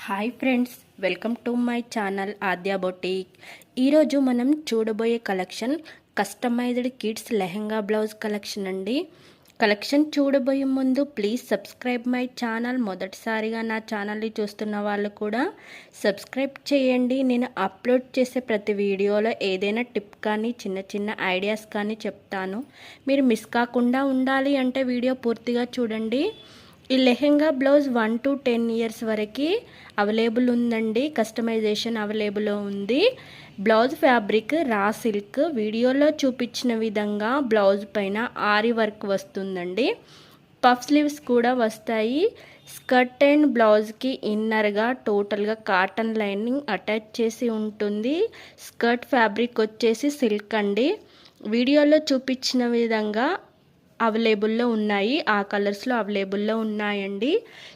Hi friends, welcome to my channel Aadya boutique. ఈరోజు మనం చూడబోయే collection customized kids lehenga blouse collection అండి. కలెక్షన్ చూడబోయే ముందు ప్లీజ్ సబ్స్క్రైబ్ మై ఛానల్. మొదటిసారిగా నా ఛానల్ని చూస్తున్న వాళ్ళు కూడా సబ్స్క్రైబ్ చేయండి. నేను అప్లోడ్ చేసే ప్రతి వీడియోలో ఏదైనా టిప్ కానీ చిన్న చిన్న ఐడియాస్ కానీ చెప్తాను. మీరు మిస్ కాకుండా ఉండాలి అంటే వీడియో పూర్తిగా చూడండి. ఈ లెహెంగా బ్లౌజ్ 1 to 10 ఇయర్స్ వరకు అవైలబుల్ ఉందండి. కస్టమైజేషన్ అవైలబుల్ ఉంది. Blouse fabric raw silk. వీడియోలో చూపించిన విధంగా బ్లౌజ్ పైన ఆరి వర్క్ వస్తుందండి. పఫ్ స్లీవ్స్ కూడా వస్తాయి. స్కర్ట్ అండ్ బ్లౌజ్కి ఇన్నర్గా టోటల్గా కాటన్ లైనింగ్ అటాచ్ చేసి ఉంటుంది. స్కర్ట్ ఫ్యాబ్రిక్ వచ్చేసి సిల్క్ అండి. వీడియోలో చూపించిన విధంగా అవైలబుల్లో ఉన్నాయి. ఆ కలర్స్లో అవైలబుల్లో ఉన్నాయండి.